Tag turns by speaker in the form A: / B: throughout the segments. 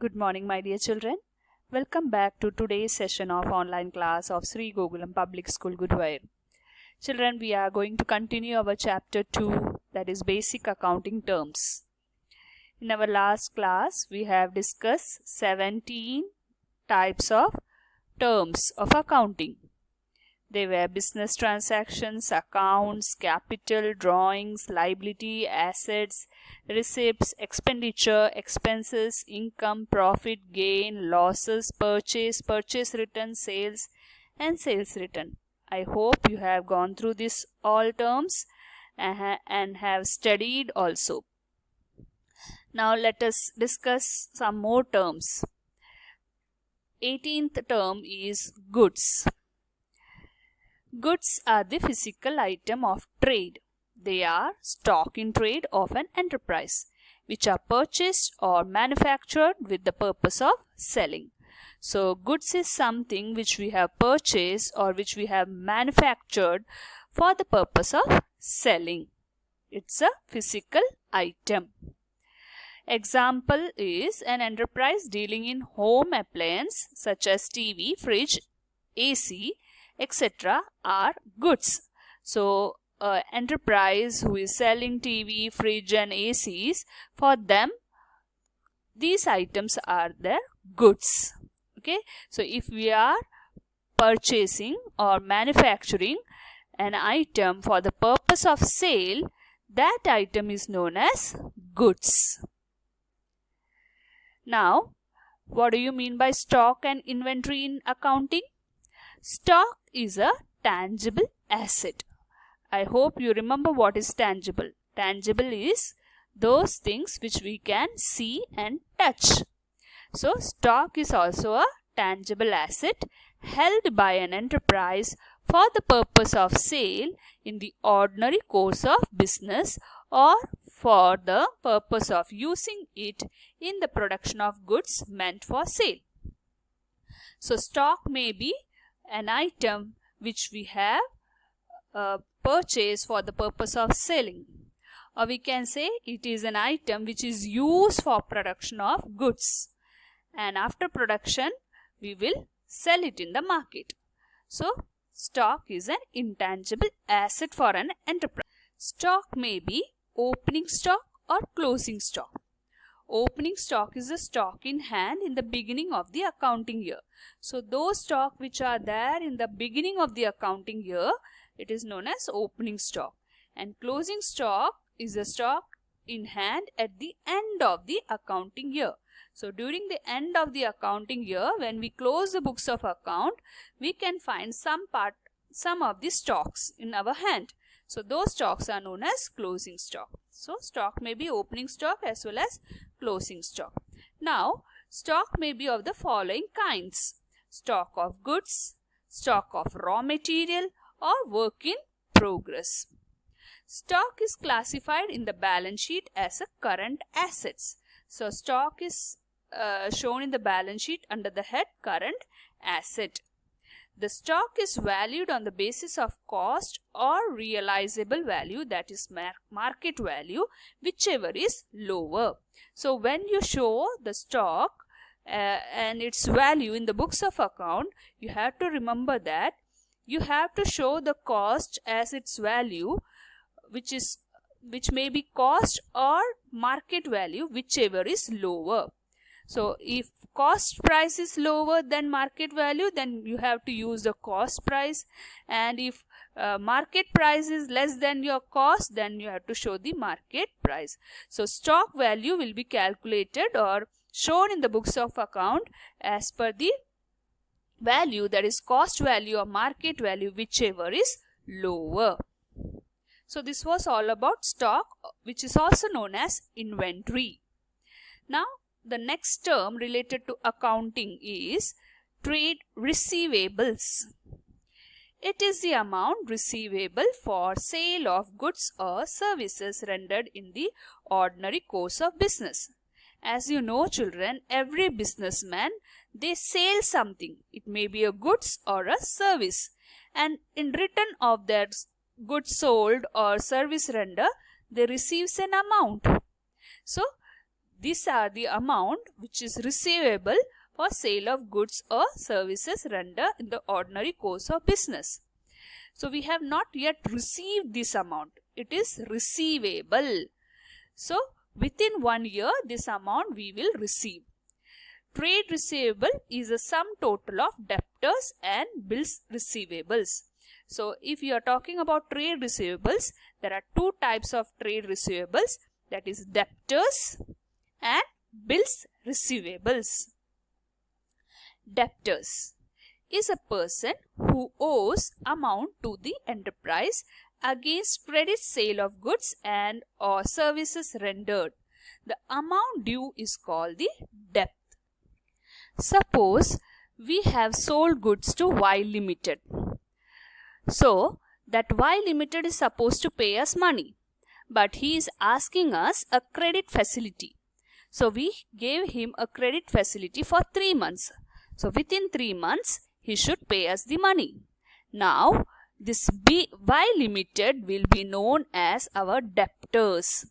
A: Good morning, my dear children. Welcome back to today's session of online class of Sri Gokulam Public School, Guduvayur. Children, we are going to continue our chapter 2, that is basic accounting terms. In our last class, we have discussed 17 types of terms of accounting. They were business transactions, accounts, capital, drawings, liability, assets, receipts, expenditure, expenses, income, profit, gain, losses, purchase return, sales, and sales return. I hope you have gone through this all terms and have studied also. Now let us discuss some more terms. 18th term is goods. Goods are the physical item of trade. They are stock in trade of an enterprise, which are purchased or manufactured with the purpose of selling. So, goods is something which we have purchased or which we have manufactured for the purpose of selling. It's a physical item. Example is an enterprise dealing in home appliance such as TV, fridge, AC, etc. are goods. So, enterprise who is selling TV, fridge and ACs, for them these items are their goods. Okay. So, if we are purchasing or manufacturing an item for the purpose of sale, that item is known as goods. Now, what do you mean by stock and inventory in accounting? Stock is a tangible asset. I hope you remember what is tangible. Tangible is those things which we can see and touch. So, stock is also a tangible asset held by an enterprise for the purpose of sale in the ordinary course of business or for the purpose of using it in the production of goods meant for sale. So, stock may be an item which we have purchased for the purpose of selling, or we can say it is an item which is used for production of goods, and after production we will sell it in the market. So, stock is an intangible asset for an enterprise. Stock may be opening stock or closing stock. Opening stock is the stock in hand in the beginning of the accounting year. So, those stock which are there in the beginning of the accounting year, it is known as opening stock. And closing stock is the stock in hand at the end of the accounting year. So, during the end of the accounting year, when we close the books of account, we can find some of the stocks in our hand. So, those stocks are known as closing stock. So, stock may be opening stock as well as closing stock. Now, stock may be of the following kinds: stock of goods, stock of raw material, or work in progress. Stock is classified in the balance sheet as a current assets. So, stock is shown in the balance sheet under the head current asset. The stock is valued on the basis of cost or realizable value, that is market value, whichever is lower. So, when you show the stock and its value in the books of account, you have to remember that you have to show the cost as its value, which may be cost or market value, whichever is lower. So, if cost price is lower than market value, then you have to use the cost price, and if market price is less than your cost, then you have to show the market price. So, stock value will be calculated or shown in the books of account as per the value, that is cost value or market value, whichever is lower. So, this was all about stock, which is also known as inventory. Now, the next term related to accounting is trade receivables. It is the amount receivable for sale of goods or services rendered in the ordinary course of business. As you know, children, every businessman, they sell something. It may be a goods or a service, and in return of that goods sold or service render, they receives an amount. So, these are the amount which is receivable for sale of goods or services rendered in the ordinary course of business. So we have not yet received this amount. It is receivable. So within 1 year, this amount we will receive. Trade receivable is a sum total of debtors and bills receivables. So if you are talking about trade receivables, there are two types of trade receivables, that is debtors and bills receivables. Debtors is a person who owes amount to the enterprise against credit sale of goods and or services rendered. The amount due is called the debt. Suppose we have sold goods to Y Limited. So that Y Limited is supposed to pay us money, but he is asking us a credit facility. So we gave him a credit facility for 3 months. So within 3 months, he should pay us the money. Now, this Y Limited will be known as our debtors.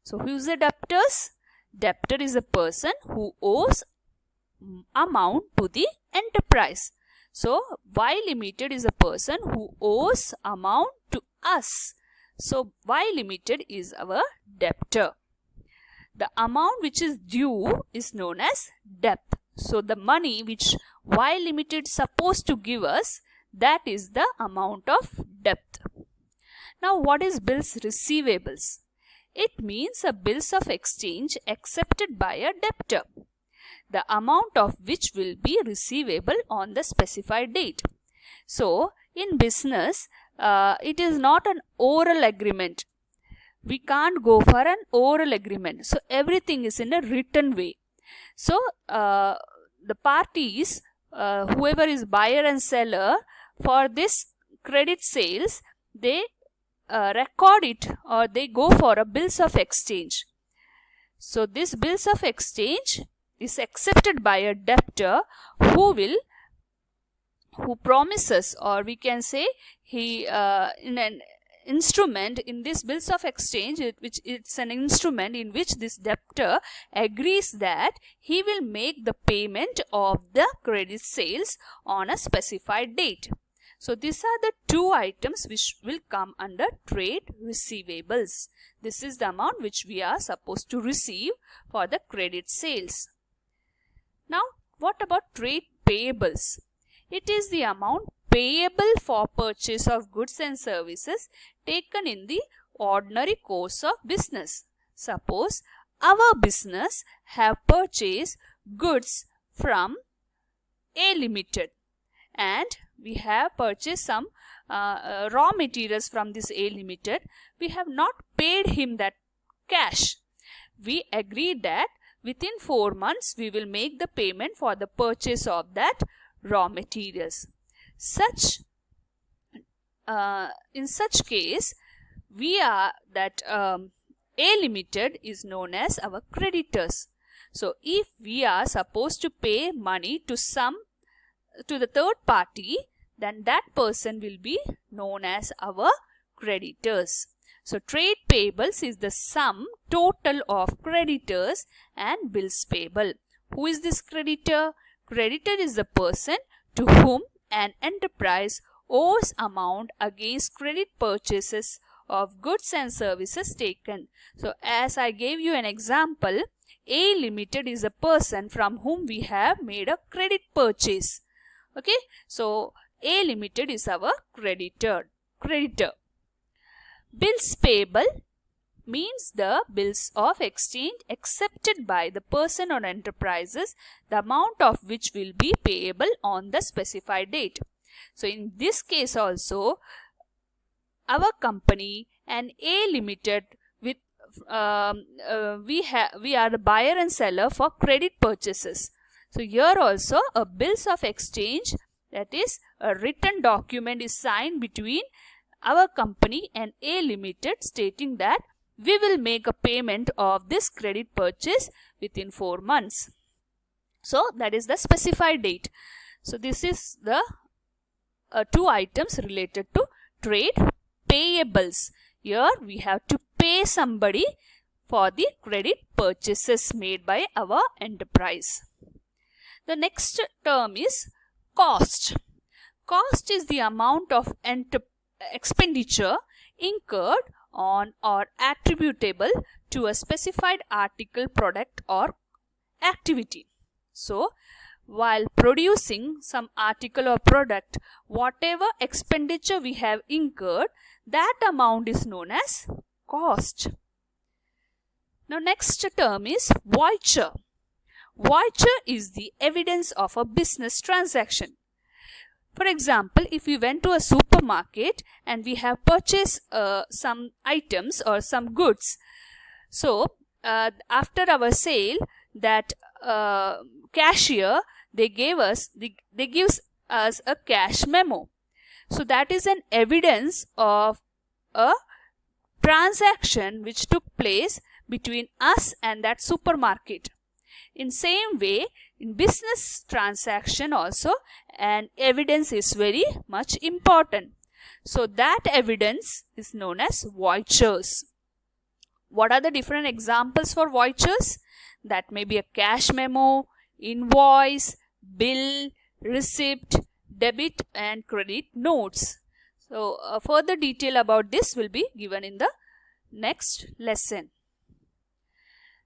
A: So who is the debtors? Debtor is a person who owes amount to the enterprise. So Y Limited is a person who owes amount to us. So Y Limited is our debtor. The amount which is due is known as debt. So the money which Y Limited is supposed to give us, that is the amount of debt. Now what is bills receivables? It means a bills of exchange accepted by a debtor, the amount of which will be receivable on the specified date. So in business, it is not an oral agreement. We can't go for an oral agreement. So everything is in a written way. So the parties, whoever is buyer and seller, for this credit sales, they record it or they go for a bills of exchange. So this bills of exchange is accepted by a debtor who promises, or we can say he in an instrument in this bills of exchange, which it's an instrument in which this debtor agrees that he will make the payment of the credit sales on a specified date. So these are the two items which will come under trade receivables. This is the amount which we are supposed to receive for the credit sales. Now what about trade payables? It is the amount payable for purchase of goods and services taken in the ordinary course of business. Suppose our business have purchased goods from A Limited and we have purchased some raw materials from this A Limited. We have not paid him that cash. We agreed that within 4 months we will make the payment for the purchase of that raw materials. In such case, we are that A Limited is known as our creditors. So if we are supposed to pay money to the third party, then that person will be known as our creditors. So trade payables is the sum total of creditors and bills payable. Who is this creditor? Creditor is the person to whom an enterprise owes amount against credit purchases of goods and services taken. So as I gave you an example, A Limited is a person from whom we have made a credit purchase. Okay, so A Limited is our creditor. Bills payable means the bills of exchange accepted by the person or enterprises, the amount of which will be payable on the specified date. So in this case also, our company and A Limited, with we are the buyer and seller for credit purchases. So here also a bills of exchange, that is a written document, is signed between our company and A Limited stating that we will make a payment of this credit purchase within 4 months. So that is the specified date. So this is the two items related to trade payables. Here we have to pay somebody for the credit purchases made by our enterprise. The next term is cost. Cost is the amount of expenditure incurred on or attributable to a specified article, product or activity. So, while producing some article or product, whatever expenditure we have incurred, that amount is known as cost. Now, next term is voucher. Voucher is the evidence of a business transaction. For example, if we went to a supermarket and we have purchased some items or some goods, so after our sale, that cashier gives us a cash memo. So that is an evidence of a transaction which took place between us and that supermarket. In same way, in business transaction also, an evidence is very much important. So that evidence is known as vouchers. What are the different examples for vouchers? That may be a cash memo, invoice, bill, receipt, debit and credit notes. So further detail about this will be given in the next lesson.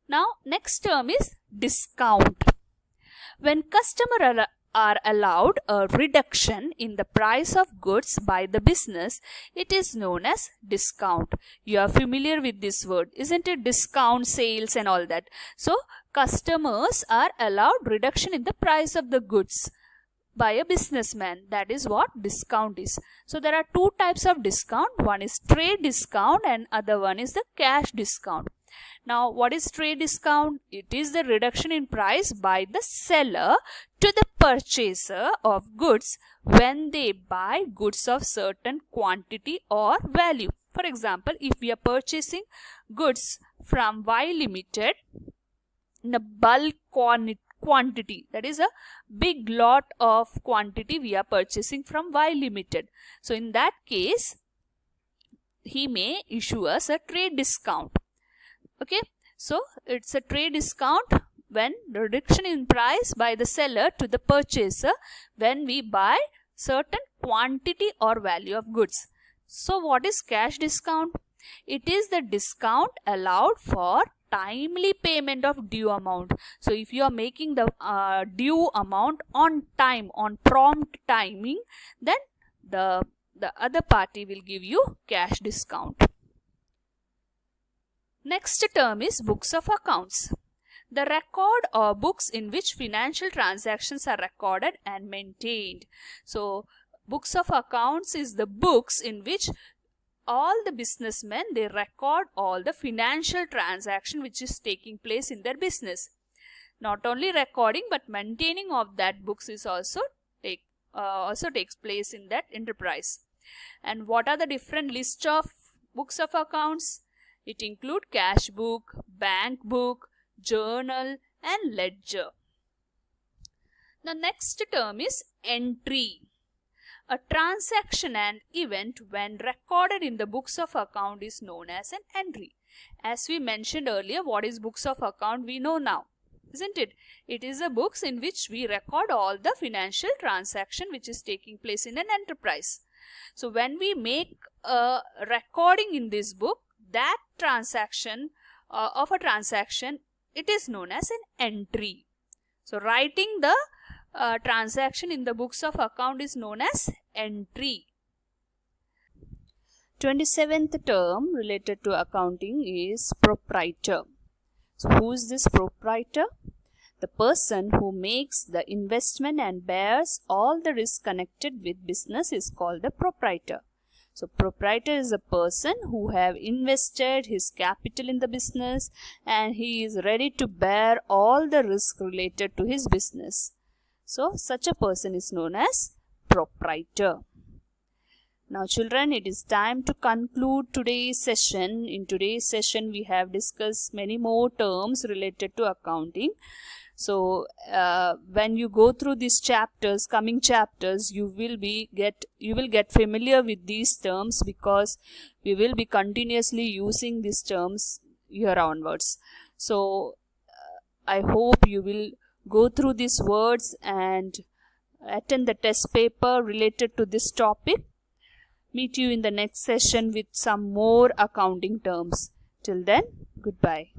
A: Now, next term is discount. When customers are allowed a reduction in the price of goods by the business, it is known as discount. You are familiar with this word, isn't it? Discount, sales and all that. So, customers are allowed reduction in the price of the goods by a businessman. That is what discount is. So, there are two types of discount. One is trade discount and other one is the cash discount. Now, what is trade discount? It is the reduction in price by the seller to the purchaser of goods when they buy goods of certain quantity or value. For example, if we are purchasing goods from Y Limited in a bulk quantity, that is a big lot of quantity we are purchasing from Y Limited. So, in that case, he may issue us a trade discount. Okay, so it's a trade discount when the reduction in price by the seller to the purchaser when we buy certain quantity or value of goods. So what is cash discount? It is the discount allowed for timely payment of due amount. So if you are making the due amount on time, on prompt timing, then the other party will give you cash discount. Next term is books of accounts. The record or books in which financial transactions are recorded and maintained. So, books of accounts is the books in which all the businessmen, they record all the financial transaction which is taking place in their business. Not only recording but maintaining of that books is also takes place in that enterprise. And what are the different list of books of accounts? It includes cash book, bank book, journal and ledger. The next term is entry. A transaction and event when recorded in the books of account is known as an entry. As we mentioned earlier, what is books of account we know now, isn't it? It is a books in which we record all the financial transaction which is taking place in an enterprise. So when we make a recording in this book, that transaction of a transaction, it is known as an entry. So writing the transaction in the books of account is known as entry. 27th term related to accounting is proprietor. So who is this proprietor? The person who makes the investment and bears all the risks connected with business is called the proprietor. So proprietor is a person who have invested his capital in the business and he is ready to bear all the risk related to his business. So such a person is known as proprietor. Now children, it is time to conclude today's session. In today's session we have discussed many more terms related to accounting. So when you go through these chapters, coming chapters, you will get familiar with these terms because we will be continuously using these terms here onwards. So I hope you will go through these words and attend the test paper related to this topic. Meet you in the next session with some more accounting terms. Till then, goodbye.